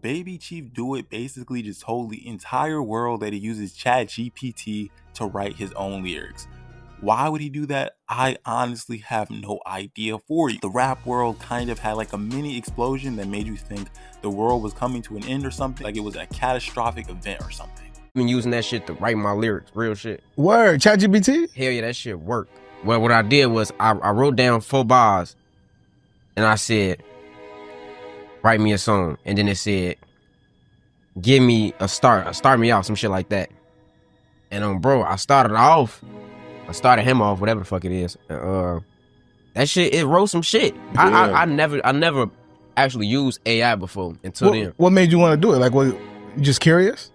Baby Chief Do It basically just told the entire world that he uses ChatGPT to write his own lyrics. Why would he do that? I honestly have no idea for you. The rap world kind of had like a mini explosion that made you think the world was coming to an end or something, like it was a catastrophic event or something. I've been using that shit to write my lyrics, real shit. Word, ChatGPT? Hell yeah, that shit worked. Well, what I did was I wrote down 4 bars and I said, write me a song. And then it said, give me a start me off, some shit like that. And bro, I started him off, whatever the fuck it is. That shit, it wrote some shit. Yeah. I never actually used AI before until then. What made you want to do it? Like, what? You just curious?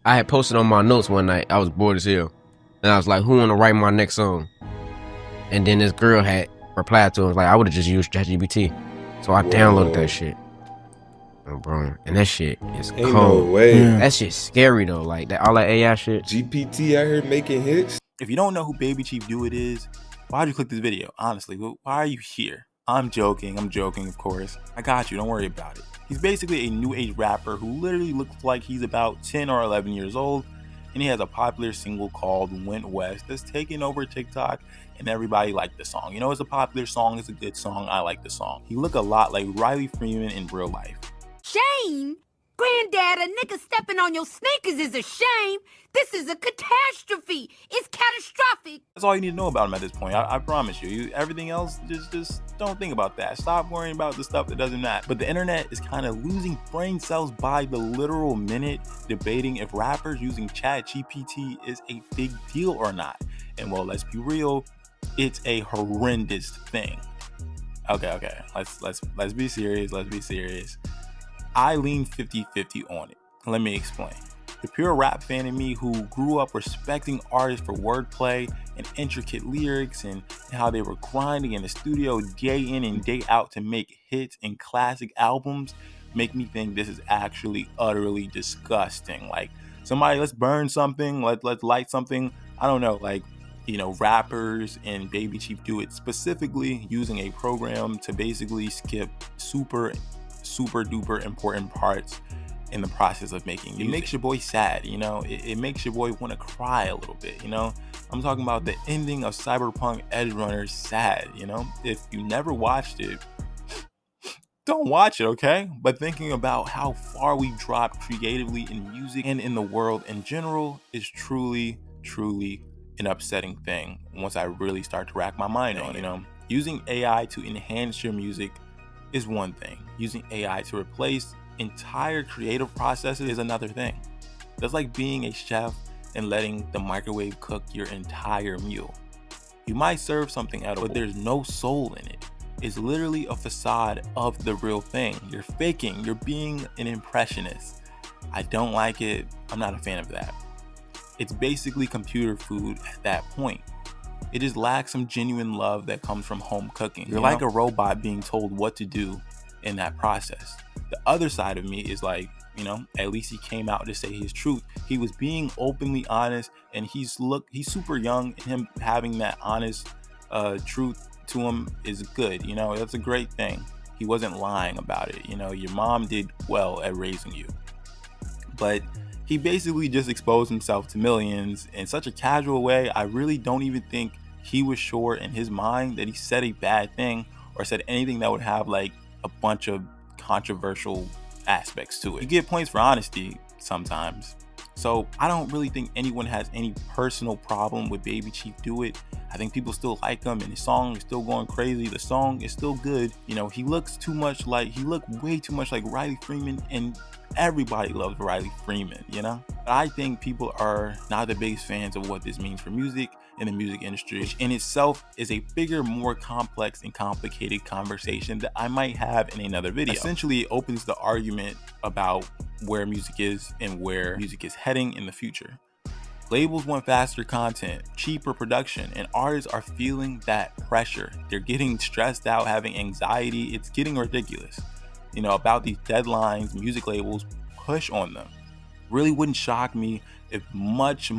I had posted on my notes one night. I was bored as hell, and I was like, "Who want to write my next song?" And then this girl had replied to it, was like, "I would have just used ChatGPT." So I downloaded that shit, bro, and that shit is cold. Ain't no way. Yeah. That shit's scary though, like that all that AI shit. GPT out here making hits. If you don't know who Baby Chief Do It is, why'd you click this video? Honestly, why are you here? I'm joking, of course. I got you, don't worry about it. He's basically a new age rapper who literally looks like he's about 10 or 11 years old, and he has a popular single called Went West that's taken over TikTok, and everybody liked the song. You know, it's a popular song, it's a good song, I like the song. He look a lot like Riley Freeman in real life. Shame? Granddad, a nigga stepping on your sneakers is a shame. This is a catastrophe. It's catastrophic. That's all you need to know about him at this point. I promise you. Everything else, just don't think about that. Stop worrying about the stuff that doesn't matter. But the internet is kind of losing brain cells by the literal minute, debating if rappers using ChatGPT is a big deal or not. And well, let's be real, it's a horrendous thing. Okay. Let's be serious. Let's be serious. I lean 50-50 on it. Let me explain. The pure rap fan in me who grew up respecting artists for wordplay and intricate lyrics and how they were grinding in the studio day in and day out to make hits and classic albums make me think this is actually utterly disgusting. Like, somebody, let's burn something, let's light something. I don't know, like, you know, rappers and Baby Chief Do It specifically using a program to basically skip super duper important parts in the process of making music. It makes your boy sad, you know, it makes your boy want to cry a little bit, you know. I'm talking about the ending of Cyberpunk Edge Runner sad, you know. If you never watched it, don't watch it, okay? But thinking about how far we dropped creatively in music and in the world in general is truly an upsetting thing once I really start to rack my mind on it, you know. Using AI to enhance your music is one thing. Using AI to replace entire creative processes is another thing. That's like being a chef and letting the microwave cook your entire meal. You might serve something edible, but there's no soul in it. It's literally a facade of the real thing. You're faking, you're being an impressionist. I don't like it. I'm not a fan of that. It's basically computer food at that point. It just lacks some genuine love that comes from home cooking. You're like a robot being told what to do in that process. The other side of me is like, you know, at least he came out to say his truth. He was being openly honest, and he's super young, and him having that honest truth to him is good. You know, that's a great thing. He wasn't lying about it. You know, your mom did well at raising you. But he basically just exposed himself to millions in such a casual way. I really don't even think he was sure in his mind that he said a bad thing or said anything that would have like a bunch of controversial aspects to it. You get points for honesty sometimes. So I don't really think anyone has any personal problem with Baby Chief Do It. I think people still like him, and his song is still going crazy. The song is still good. You know, he looked way too much like Riley Freeman, and everybody loves Riley Freeman, you know? But I think people are not the biggest fans of what this means for music and the music industry, which in itself is a bigger, more complex and complicated conversation that I might have in another video. Essentially, it opens the argument about where music is and where music is heading in the future. Labels want faster content, cheaper production, and artists are feeling that pressure. They're getting stressed out, having anxiety. It's getting ridiculous. You know, about these deadlines music labels push on them. Really wouldn't shock me if much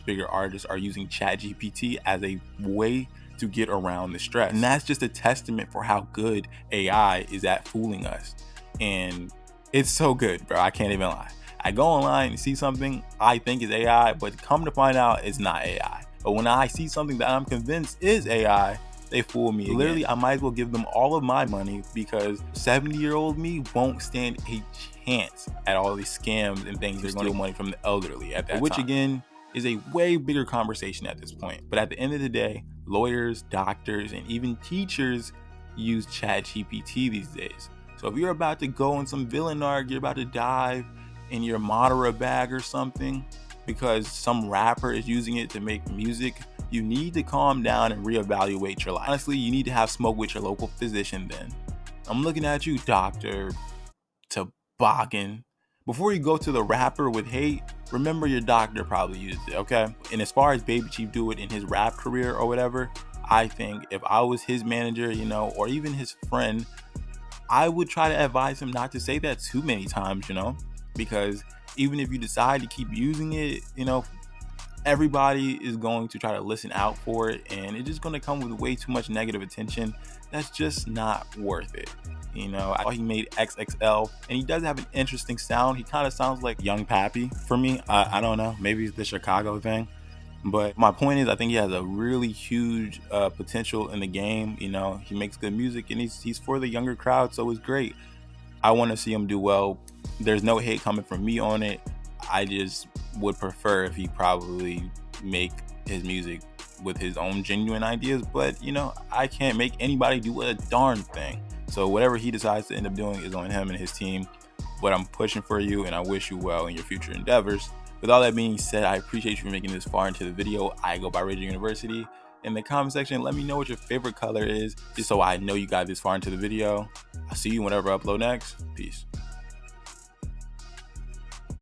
bigger artists are using ChatGPT as a way to get around the stress. And that's just a testament for how good AI is at fooling us. And it's so good, bro. I can't even lie. I go online and see something I think is AI, but come to find out it's not AI. But when I see something that I'm convinced is AI, they fool me again. Literally, I might as well give them all of my money, because 70-year-old me won't stand a chance at all these scams and things. They're going to steal money from the elderly at that time. Which again is a way bigger conversation at this point. But at the end of the day, lawyers, doctors, and even teachers use ChatGPT these days. So if you're about to go in some villain arc, you're about to dive in your Madara bag or something because some rapper is using it to make music, you need to calm down and reevaluate your life. Honestly, you need to have smoke with your local physician then. I'm looking at you, Dr. Toboggan. Before you go to the rapper with hate, remember your doctor probably used it, okay? And as far as Baby Chief do it in his rap career or whatever, I think if I was his manager, you know, or even his friend, I would try to advise him not to say that too many times, you know? Because even if you decide to keep using it, you know, everybody is going to try to listen out for it, and it's just going to come with way too much negative attention. That's just not worth it. You know, I thought he made XXL, and he does have an interesting sound. He kind of sounds like Young Pappy for me. I don't know, maybe it's the Chicago thing, but my point is, I think he has a really huge potential in the game. You know, he makes good music, and he's for the younger crowd, so it's great. I want to see him do well. There's no hate coming from me on it. I just would prefer if he probably make his music with his own genuine ideas, but you know, I can't make anybody do a darn thing. So whatever he decides to end up doing is on him and his team, but I'm pushing for you and I wish you well in your future endeavors. With all that being said, I appreciate you for making this far into the video. I go by Raging University. In the comment section, let me know what your favorite color is, just so I know you got this far into the video. I'll see you whenever I upload next. Peace.